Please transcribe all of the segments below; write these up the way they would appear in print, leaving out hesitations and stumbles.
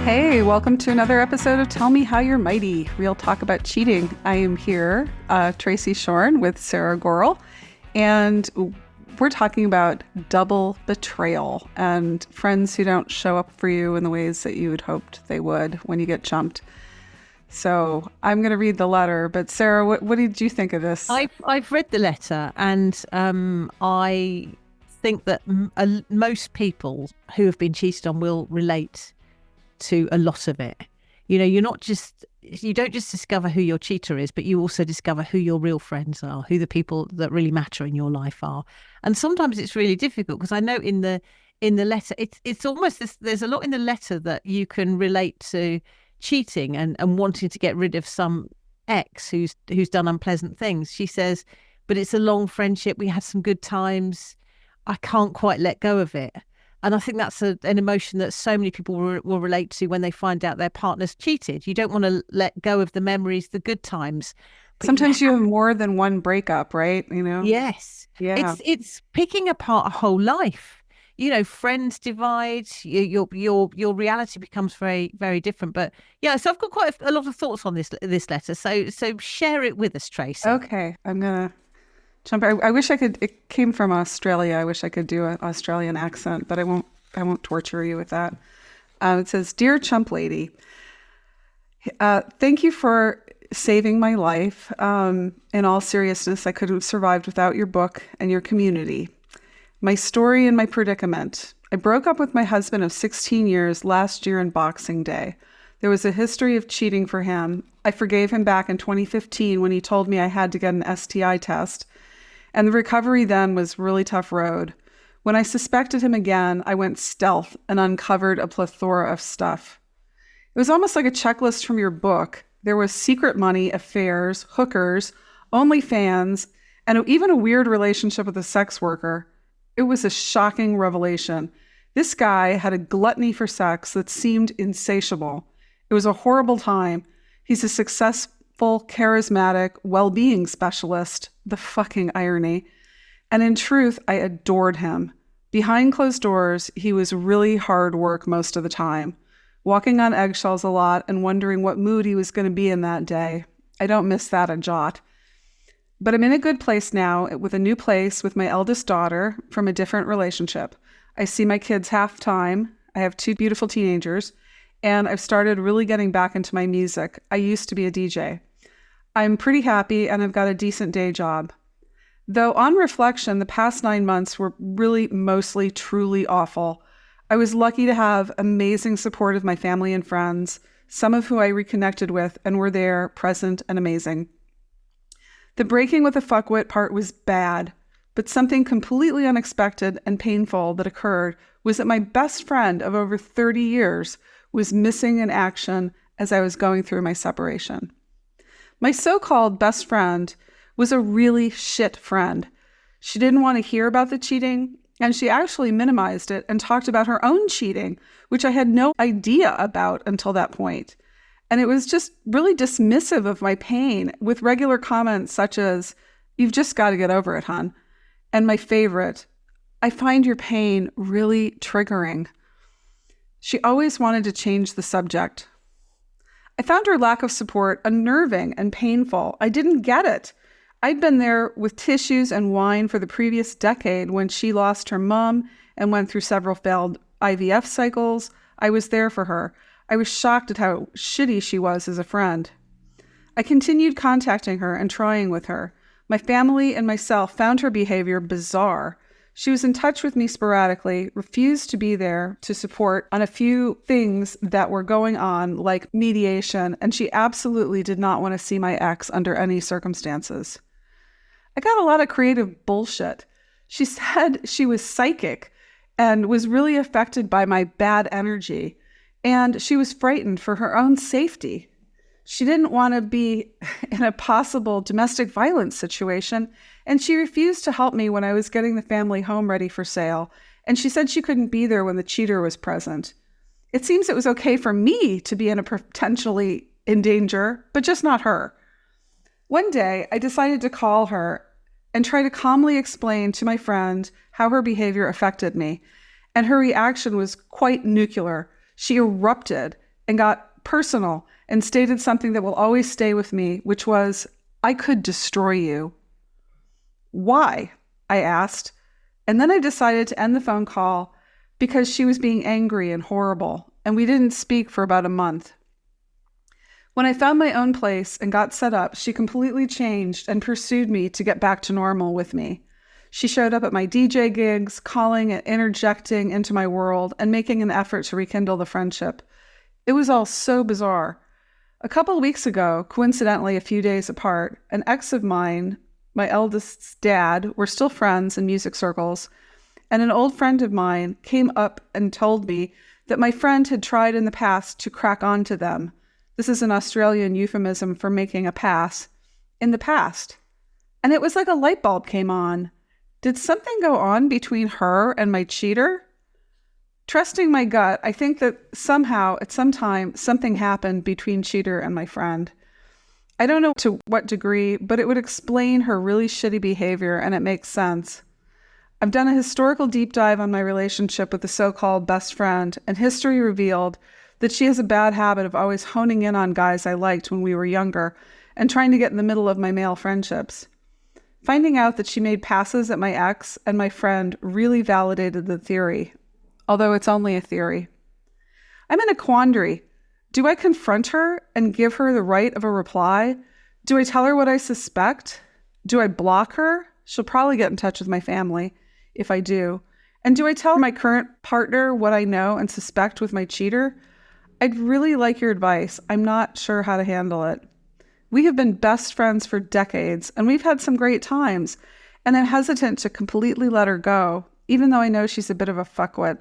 Hey, welcome to another episode of Tell Me How You're Mighty, real talk about cheating. I am here, Tracy Shorn with Sarah Gorel, and we're talking about double betrayal and friends who don't show up for you in the ways that you had hoped they would when you get jumped. So I'm going to read the letter, but Sarah, what did you think of this? I've read the letter, and I think that most people who have been cheated on will relate to a lot of it. You know, you don't just discover who your cheater is, but you also discover who your real friends are, who the people that really matter in your life are. And sometimes it's really difficult, because I know in the letter, it's almost this, there's a lot in the letter that you can relate to cheating and wanting to get rid of some ex who's done unpleasant things. She says, but it's a long friendship. We had some good times. I can't quite let go of it. And I think that's an emotion that so many people will relate to when they find out their partner's cheated. You don't want to let go of the memories, the good times. Sometimes you have more than one breakup, right? You know? Yes. Yeah. It's picking apart a whole life. You know, friends divide, your reality becomes very, very different. But yeah, so I've got quite a lot of thoughts on this letter. So share it with us, Tracy. Okay, I'm gonna jump. I wish I could. It came from Australia. I wish I could do an Australian accent, but I won't torture you with that. It says, "Dear Chump Lady, thank you for saving my life. In all seriousness, I couldn't have survived without your book and your community. My story and my predicament. I broke up with my husband of 16 years last year on Boxing Day. There was a history of cheating for him. I forgave him back in 2015 when he told me I had to get an STI test. And the recovery then was a really tough road. When I suspected him again, I went stealth and uncovered a plethora of stuff. It was almost like a checklist from your book. There was secret money, affairs, hookers, OnlyFans, and even a weird relationship with a sex worker. It was a shocking revelation. This guy had a gluttony for sex that seemed insatiable. It was a horrible time. He's a successful, charismatic, well-being specialist. The fucking irony. And in truth, I adored him. Behind closed doors, he was really hard work most of the time, walking on eggshells a lot and wondering what mood he was going to be in that day. I don't miss that a jot. But I'm in a good place now, with a new place with my eldest daughter from a different relationship. I see my kids half time. I have 2 beautiful teenagers, and I've started really getting back into my music. I used to be a DJ. I'm pretty happy, and I've got a decent day job. Though on reflection, the past 9 months were really mostly truly awful. I was lucky to have amazing support of my family and friends, some of who I reconnected with and were there, present, and amazing. The breaking with the fuckwit part was bad, but something completely unexpected and painful that occurred was that my best friend of over 30 years was missing in action as I was going through my separation. My so-called best friend was a really shit friend. She didn't want to hear about the cheating, and she actually minimized it and talked about her own cheating, which I had no idea about until that point. And it was just really dismissive of my pain, with regular comments such as, "You've just got to get over it, hon." And my favorite, "I find your pain really triggering." She always wanted to change the subject. I found her lack of support unnerving and painful. I didn't get it. I'd been there with tissues and wine for the previous decade when she lost her mom and went through several failed IVF cycles. I was there for her. I was shocked at how shitty she was as a friend. I continued contacting her and trying with her. My family and myself found her behavior bizarre. She was in touch with me sporadically, refused to be there to support on a few things that were going on, like mediation, and she absolutely did not want to see my ex under any circumstances. I got a lot of creative bullshit. She said she was psychic and was really affected by my bad energy, and she was frightened for her own safety. She didn't want to be in a possible domestic violence situation, and she refused to help me when I was getting the family home ready for sale, and she said she couldn't be there when the cheater was present. It seems it was okay for me to be potentially in danger, but just not her. One day, I decided to call her and try to calmly explain to my friend how her behavior affected me, and her reaction was quite nuclear. She erupted and got personal and stated something that will always stay with me, which was, I could destroy you. Why? I asked. And then I decided to end the phone call because she was being angry and horrible, and we didn't speak for about a month. When I found my own place and got set up, she completely changed and pursued me to get back to normal with me. She showed up at my DJ gigs, calling and interjecting into my world and making an effort to rekindle the friendship. It was all so bizarre. A couple of weeks ago, coincidentally a few days apart, an ex of mine, my eldest's dad, were still friends in music circles, and an old friend of mine came up and told me that my friend had tried in the past to crack onto them. This is an Australian euphemism for making a pass. In the past. And it was like a light bulb came on. Did something go on between her and my cheater? Trusting my gut, I think that somehow, at some time, something happened between cheater and my friend. I don't know to what degree, but it would explain her really shitty behavior, and it makes sense. I've done a historical deep dive on my relationship with the so-called best friend, and history revealed that she has a bad habit of always honing in on guys I liked when we were younger and trying to get in the middle of my male friendships. Finding out that she made passes at my ex and my friend really validated the theory, although it's only a theory. I'm in a quandary. Do I confront her and give her the right of a reply? Do I tell her what I suspect? Do I block her? She'll probably get in touch with my family if I do. And do I tell my current partner what I know and suspect with my cheater? I'd really like your advice. I'm not sure how to handle it. We have been best friends for decades, and we've had some great times, and I'm hesitant to completely let her go, even though I know she's a bit of a fuckwit.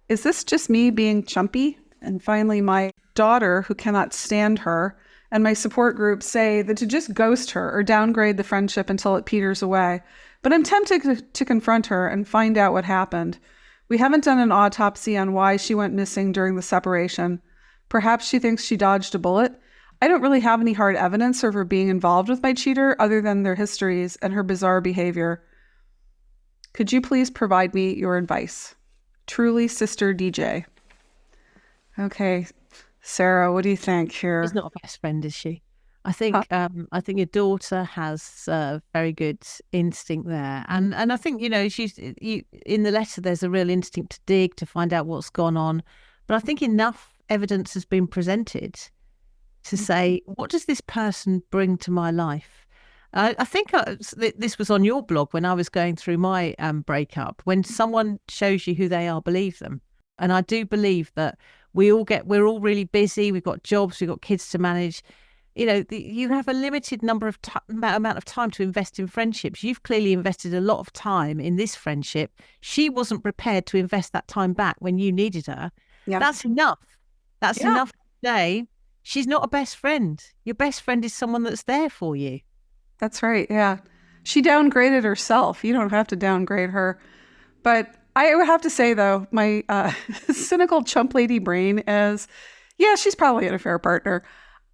Is this just me being chumpy? And finally, my daughter, who cannot stand her, and my support group say that to just ghost her or downgrade the friendship until it peters away. But I'm tempted to confront her and find out what happened. We haven't done an autopsy on why she went missing during the separation. Perhaps she thinks she dodged a bullet. I don't really have any hard evidence of her being involved with my cheater other than their histories and her bizarre behavior. Could you please provide me your advice? Truly, Sister DJ. Okay, Sarah, what do you think here? She's not a best friend, is she? I think your daughter has very good instinct there, and I think she's in the letter. There's a real instinct to dig to find out what's gone on, but I think enough evidence has been presented to say, what does this person bring to my life? I think this was on your blog when I was going through my breakup. When someone shows you who they are, believe them. And I do believe that we're all really busy. We've got jobs, we've got kids to manage. You have a limited number of amount of time to invest in friendships. You've clearly invested a lot of time in this friendship. She wasn't prepared to invest that time back when you needed her. Yeah. That's enough. That's enough today. She's not a best friend. Your best friend is someone that's there for you. That's right. Yeah. She downgraded herself. You don't have to downgrade her. But I would have to say, though, my cynical chump lady brain is, she's probably an affair partner.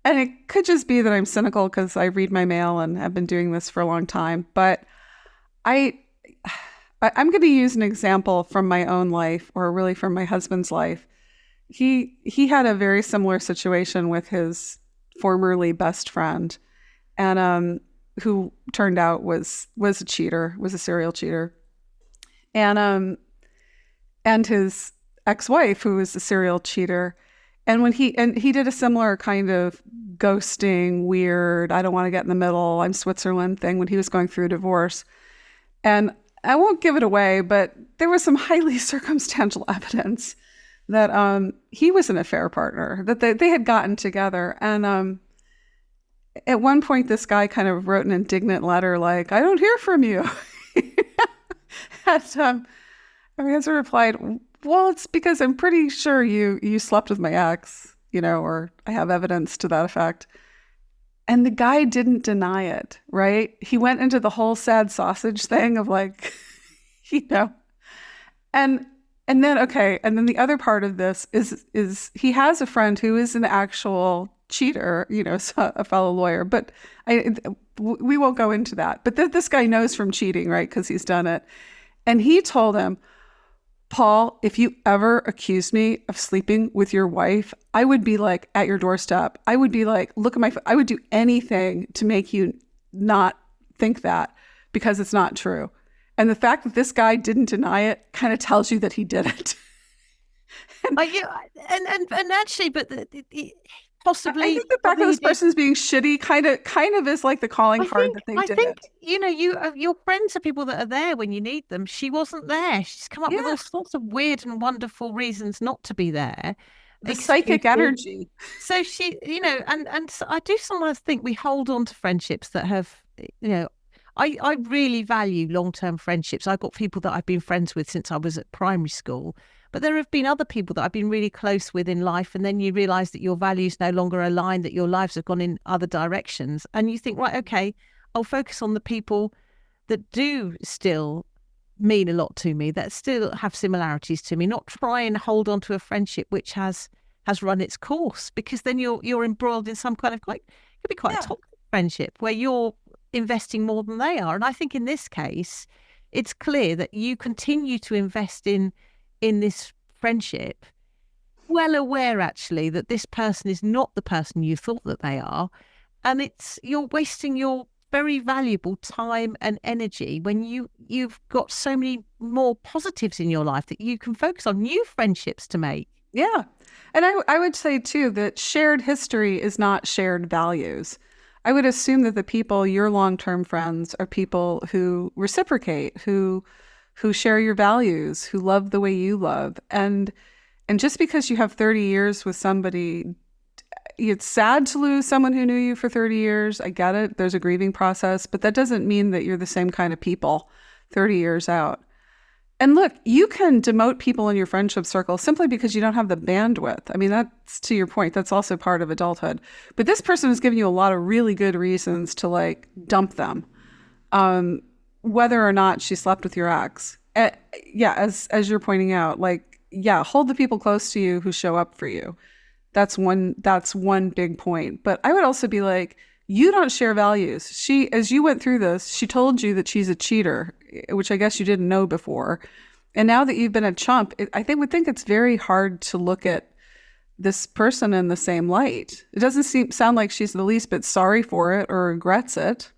And it could just be that I'm cynical because I read my mail and have been doing this for a long time. But I'm going to use an example from my own life, or really from my husband's life. He had a very similar situation with his formerly best friend, and who turned out was a cheater, was a serial cheater, and his ex-wife, who was a serial cheater. And when he did a similar kind of ghosting, weird, I don't want to get in the middle, I'm Switzerland thing when he was going through a divorce. And I won't give it away, but there was some highly circumstantial evidence that he was an affair partner, that they had gotten together. And at one point, this guy kind of wrote an indignant letter like, I don't hear from you. And Amanda replied, well, it's because I'm pretty sure you slept with my ex, or I have evidence to that effect. And the guy didn't deny it, right? He went into the whole sad sausage thing of like, and then the other part of this is he has a friend who is an actual cheater, a fellow lawyer, but we won't go into that. But this guy knows from cheating, right? Because he's done it. And he told him, Paul, if you ever accused me of sleeping with your wife, I would be like at your doorstep. I would be like, look at my, I would do anything to make you not think that, because it's not true. And the fact that this guy didn't deny it kind of tells you that he did it. Yeah, and actually, but possibly, I think the fact that this person's being shitty kind of is like the calling card that they did it. You know, your friends are people that are there when you need them. She wasn't there. She's come up with all sorts of weird and wonderful reasons not to be there. The psychic energy. So she, you know, and so I do sometimes think we hold on to friendships that have, you know, I really value long-term friendships. I've got people that I've been friends with since I was at primary school. But there have been other people that I've been really close with in life, and then you realise that your values no longer align, that your lives have gone in other directions. And you think, right, okay, I'll focus on the people that do still mean a lot to me, that still have similarities to me, not try and hold on to a friendship which has run its course, because then you're embroiled in some kind of it could be quite a toxic friendship where you're investing more than they are. And I think in this case, it's clear that you continue to invest in this friendship, well aware actually that this person is not the person you thought that they are, and you're wasting your very valuable time and energy when you've got so many more positives in your life that you can focus on new friendships to make. Yeah. And I would say too that shared history is not shared values. I would assume that the people, your long-term friends, are people who reciprocate, who share your values, who love the way you love. And just because you have 30 years with somebody, it's sad to lose someone who knew you for 30 years. I get it. There's a grieving process, but that doesn't mean that you're the same kind of people 30 years out. And look, you can demote people in your friendship circle simply because you don't have the bandwidth. I mean, that's to your point. That's also part of adulthood. But this person has given you a lot of really good reasons to like dump them. Whether or not she slept with your ex. As you're pointing out, hold the people close to you who show up for you. That's one big point. But I would also be like, you don't share values. As you went through this, she told you that she's a cheater, which I guess you didn't know before. And now that you've been a chump, I would think it's very hard to look at this person in the same light. It doesn't sound like she's the least bit sorry for it or regrets it.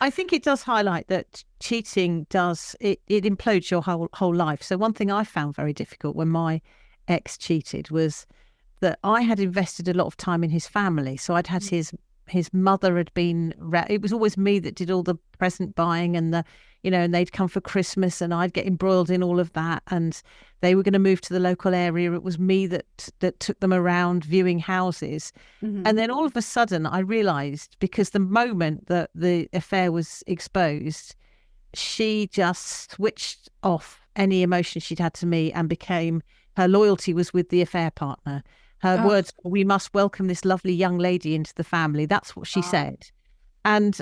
I think it does highlight that cheating it implodes your whole life. So one thing I found very difficult when my ex cheated was that I had invested a lot of time in his family. So I'd had his mother had been, it was always me that did all the present buying and and they'd come for Christmas and I'd get embroiled in all of that. And they were going to move to the local area. It was me that took them around viewing houses. Mm-hmm. And then all of a sudden I realised, because the moment that the affair was exposed, she just switched off any emotion she'd had to me and her loyalty was with the affair partner. Her words, "We must welcome this lovely young lady into the family." That's what she said. And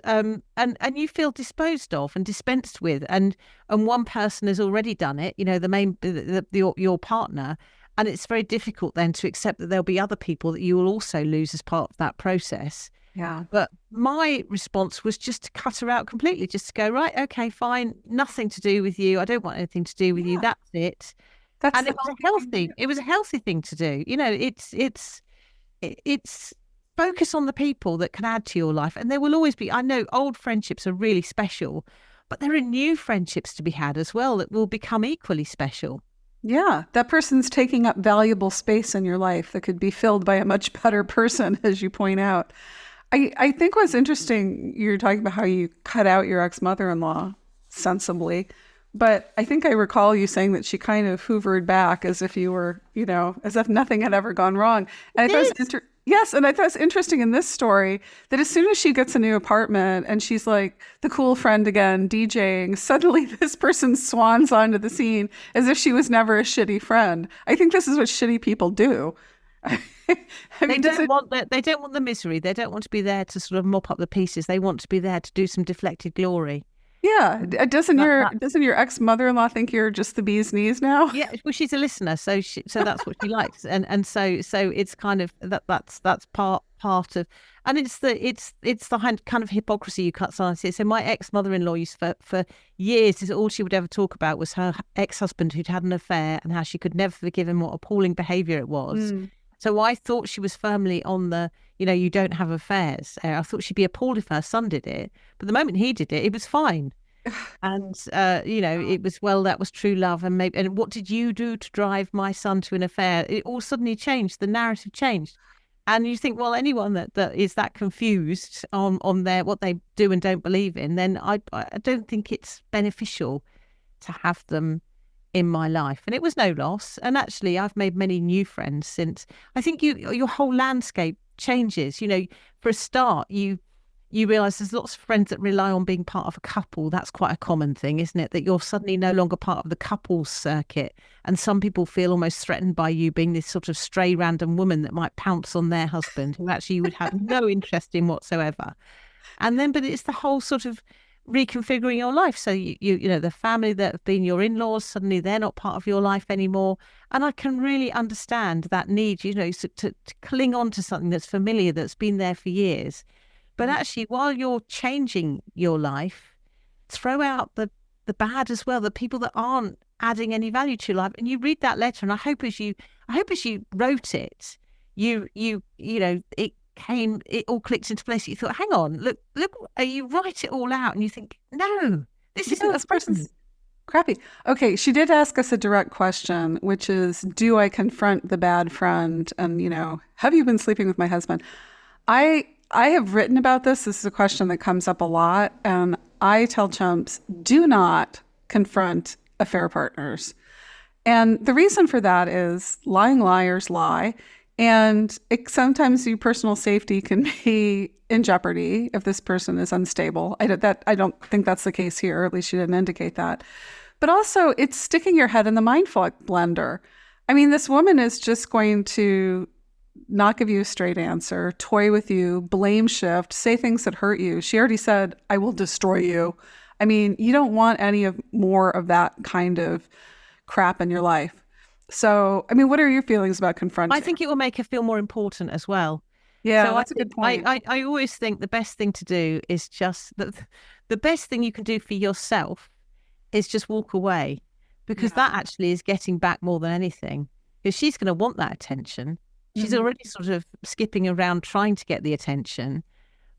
you feel disposed of and dispensed with, and one person has already done it, your partner, and it's very difficult then to accept that there'll be other people that you will also lose as part of that process. Yeah. But my response was just to cut her out completely, just to go, right, okay, fine, nothing to do with you. I don't want anything to do with you. That's it. And it was a healthy thing to do. It's focus on the people that can add to your life. And there will always be, I know old friendships are really special, but there are new friendships to be had as well that will become equally special. Yeah, that person's taking up valuable space in your life that could be filled by a much better person, as you point out. I think what's interesting, you're talking about how you cut out your ex-mother-in-law sensibly. But I think I recall you saying that she kind of hoovered back as if you were, as if nothing had ever gone wrong. And I thought it was interesting in this story that as soon as she gets a new apartment and she's like the cool friend again, DJing, suddenly this person swans onto the scene as if she was never a shitty friend. I think this is what shitty people do. They don't want the misery. They don't want to be there to sort of mop up the pieces. They want to be there to do some deflected glory. Yeah. That Doesn't your ex-mother-in-law think you're just the bee's knees now? Yeah, well, she's a listener, so that's what she likes, and so it's kind of that's part of, and it's the kind of hypocrisy you cut silence here. So my ex mother-in-law used for years, is all she would ever talk about was her ex-husband who'd had an affair and how she could never forgive him, what appalling behaviour it was. Mm. So I thought she was firmly on the, you don't have affairs. I thought she'd be appalled if her son did it, but the moment he did it, it was fine. And it was, well, that was true love, and maybe, and what did you do to drive my son to an affair? It all suddenly changed. The narrative changed, and you think, well, anyone that is that confused on their what they do and don't believe in, then I don't think it's beneficial to have them in my life. And it was no loss. And actually, I've made many new friends since. I think your whole landscape changes. For a start, you realise there's lots of friends that rely on being part of a couple. That's quite a common thing, isn't it? That you're suddenly no longer part of the couples circuit. And some people feel almost threatened by you being this sort of stray random woman that might pounce on their husband, who actually you would have no interest in whatsoever. And then, but it's the whole sort of reconfiguring your life. So the family that have been your in-laws, suddenly they're not part of your life anymore. And I can really understand that need, to cling on to something that's familiar, that's been there for years. But actually, while you're changing your life, throw out the bad as well, the people that aren't adding any value to your life. And you read that letter, and I hope as you wrote it, it all clicked into place. You thought, hang on, look, you write it all out, and you think, no, this isn't This a person. person's crappy. Okay, she did ask us a direct question, which is, do I confront the bad friend? And, have you been sleeping with my husband? I have written about this. This is a question that comes up a lot. And I tell chumps, do not confront affair partners. And the reason for that is lying liars lie. And sometimes your personal safety can be in jeopardy if this person is unstable. I don't think that's the case here, or at least she didn't indicate that. But also, it's sticking your head in the mindfuck blender. I mean, this woman is just going to not give you a straight answer, toy with you, blame shift, say things that hurt you. She already said, I will destroy you. I mean, you don't want more of that kind of crap in your life. So, I mean, what are your feelings about confronting? I think it will make her feel more important as well. Yeah, so that's a good point. I always think the best thing to do is just the best thing you can do for yourself is just walk away, because that actually is getting back more than anything, because she's going to want that attention. She's already sort of skipping around trying to get the attention,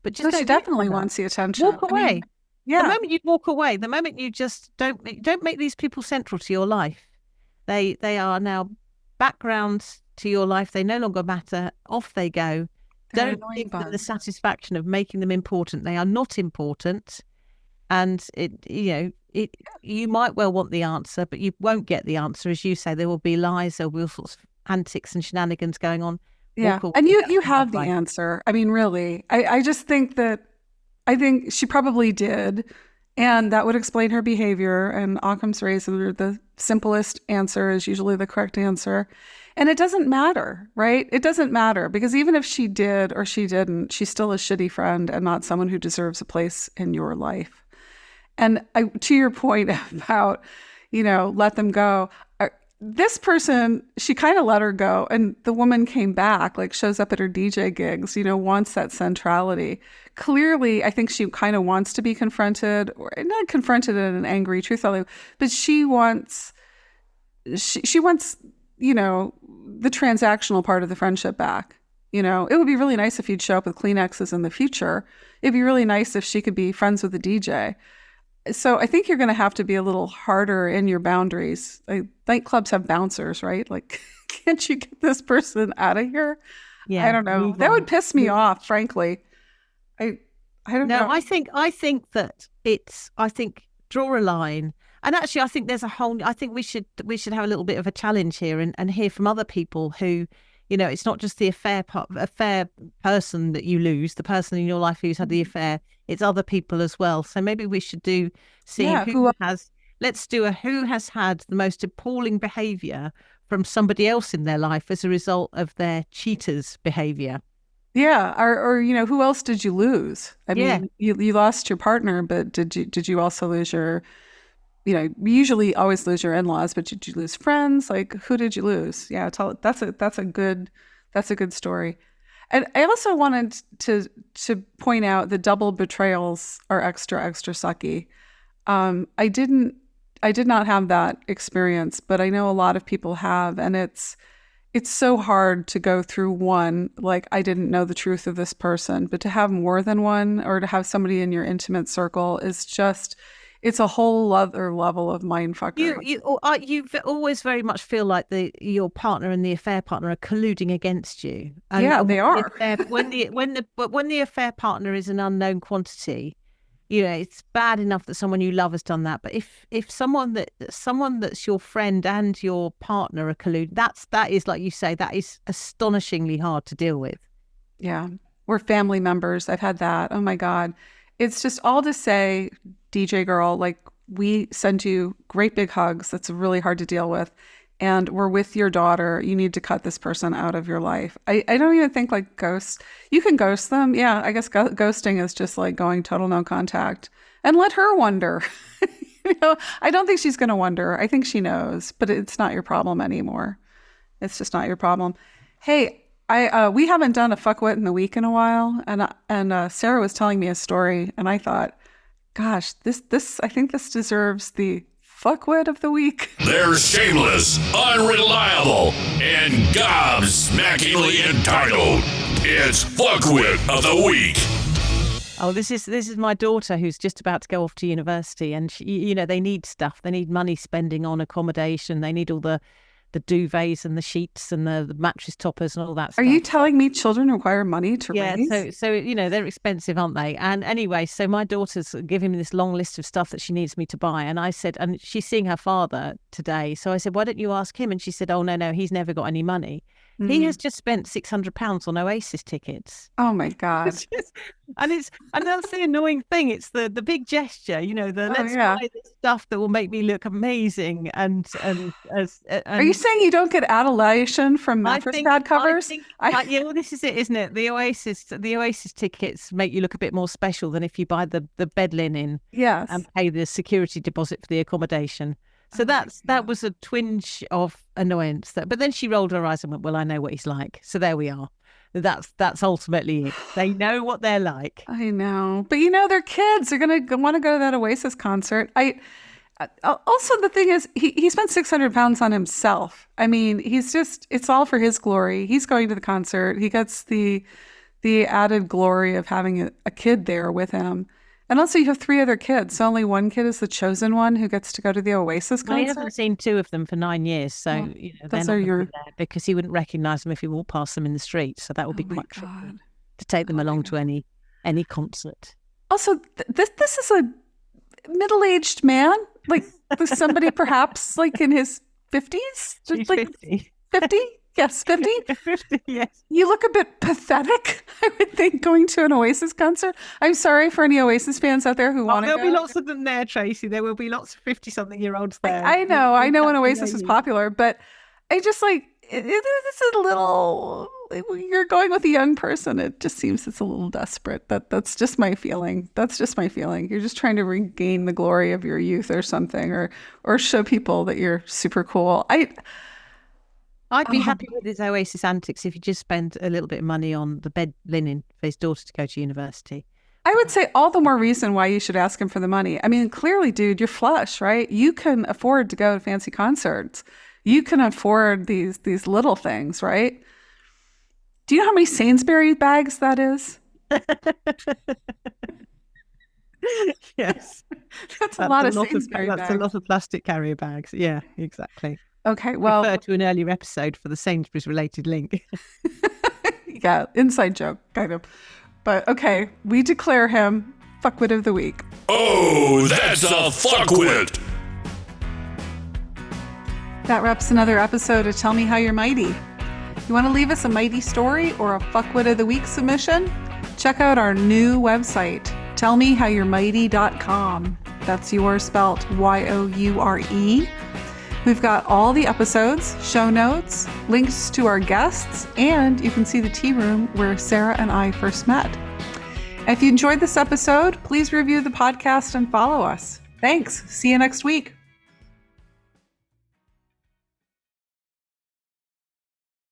but just she definitely wants the attention. Walk away. I mean, yeah. The moment you walk away, the moment you just don't make these people central to your life. They are now backgrounds to your life. They no longer matter. Off they go. Don't give them the satisfaction of making them important. They are not important, and you might well want the answer, but you won't get the answer. As you say, there will be lies. There will be all sorts of antics and shenanigans going on. Yeah, and you have the answer. I mean, really, I just think I think she probably did, and that would explain her behavior. And Occam's razor, the simplest answer is usually the correct answer. And it doesn't matter, right? It doesn't matter, because even if she did or she didn't, she's still a shitty friend and not someone who deserves a place in your life. And to your point about, let them go. This person, she kind of let her go, and the woman came back, like shows up at her DJ gigs, wants that centrality. Clearly, I think she kind of wants to be confronted, or not confronted in an angry, truthful, but she wants, the transactional part of the friendship back. It would be really nice if you'd show up with Kleenexes in the future. It'd be really nice if she could be friends with the DJ. So I think you're going to have to be a little harder in your boundaries. Nightclubs have bouncers, right? Like, can't you get this person out of here? Yeah, I don't know. That would piss me off, frankly. I don't know. I think that I think draw a line. And actually, I think I think we should have a little bit of a challenge here and hear from other people who, it's not just the affair person that you lose, the person in your life who's had the affair. It's other people as well. So maybe we should let's do who has had the most appalling behaviour from somebody else in their life as a result of their cheater's behaviour. Yeah, or who else did you lose? I Yeah. mean, you lost your partner, but did you also lose your, we usually always lose your in-laws, but did you lose friends? Like, who did you lose? Yeah, that's a good story. And I also wanted to point out the double betrayals are extra extra sucky. I did not have that experience, but I know a lot of people have, and it's so hard to go through one, like, I didn't know the truth of this person, but to have more than one, or to have somebody in your intimate circle, is just, it's a whole other level of mind fucker. You always very much feel like your partner and the affair partner are colluding against you. Yeah, they are. When the affair partner is an unknown quantity, it's bad enough that someone you love has done that. But if someone that's your friend and your partner are colluding, that is, like you say, that is astonishingly hard to deal with. Yeah, we're family members. I've had that. Oh my God. It's just all to say, DJ girl, like, we send you great big hugs. That's really hard to deal with. And we're with your daughter. You need to cut this person out of your life. I don't even think, like, ghosts. You can ghost them. Yeah, I guess ghosting is just like going total no contact. And let her wonder. I don't think she's going to wonder. I think she knows, but it's not your problem anymore. It's just not your problem. Hey, we haven't done a fuckwit in the week in a while, and Sarah was telling me a story, and I thought, gosh, I think this deserves the fuckwit of the week. They're shameless, unreliable, and gobsmackingly entitled. It's fuckwit of the week. Oh, this is my daughter who's just about to go off to university, and she, they need stuff. They need money spending on accommodation. They need all the duvets and the sheets and the mattress toppers and all that stuff. Are you telling me children require money to raise? Yeah, so they're expensive, aren't they? And anyway, so my daughter's giving me this long list of stuff that she needs me to buy, and I said, and she's seeing her father today, so I said, why don't you ask him? And she said, oh no, he's never got any money. Mm. He has just spent £600 on Oasis tickets. Oh my God. And that's the annoying thing. It's the big gesture, let's buy this stuff that will make me look amazing. And are you saying you don't get adulation from mattress pad covers? Well, this is it, isn't it? The Oasis tickets make you look a bit more special than if you buy the bed linen, yes, and pay the security deposit for the accommodation. So that was a twinge of annoyance. But then she rolled her eyes and went, well, I know what he's like. So there we are. That's ultimately it. They know what they're like. I know. But they're kids. They're going to want to go to that Oasis concert. Also, the thing is, he spent £600 on himself. I mean, it's all for his glory. He's going to the concert. He gets the added glory of having a kid there with him. And also, you have 3 other kids, so only one kid is the chosen one who gets to go to the Oasis concert. I haven't seen 2 of them for 9 years, so those are there because he wouldn't recognise them if he walked past them in the street. So that would be quite tricky to take them along to any concert. Also, this is a middle-aged man, like somebody perhaps like in his 50s. He's like 50. 50? Yes, 50? 50, yes. You look a bit pathetic, I would think, going to an Oasis concert. I'm sorry for any Oasis fans out there who want to go. There'll be lots of them there, Tracy. There will be lots of 50-something-year-olds there. I know when Oasis was popular, but I just like, this is a little, you're going with a young person. It just seems it's a little desperate. That's just my feeling. You're just trying to regain the glory of your youth or something, or show people that you're super cool. I'd be happy with his Oasis antics if he just spent a little bit of money on the bed linen for his daughter to go to university. I would say all the more reason why you should ask him for the money. I mean, clearly, dude, you're flush, right? You can afford to go to fancy concerts. You can afford these little things, right? Do you know how many Sainsbury bags that is? Yes. That's a lot of Sainsbury bags. That's a lot of plastic carrier bags. Yeah, exactly. Okay, well, refer to an earlier episode for the Sainsbury's related link. Yeah, inside joke, kind of. But okay, we declare him fuckwit of the week. Oh, that's a fuckwit! That wraps another episode of Tell Me How You're Mighty. You want to leave us a mighty story or a fuckwit of the week submission? Check out our new website, tellmehowyourmighty.com. That's yours spelt Y-O-U-R-E. We've got all the episodes, show notes, links to our guests, and you can see the tea room where Sarah and I first met. If you enjoyed this episode, please review the podcast and follow us. Thanks. See you next week.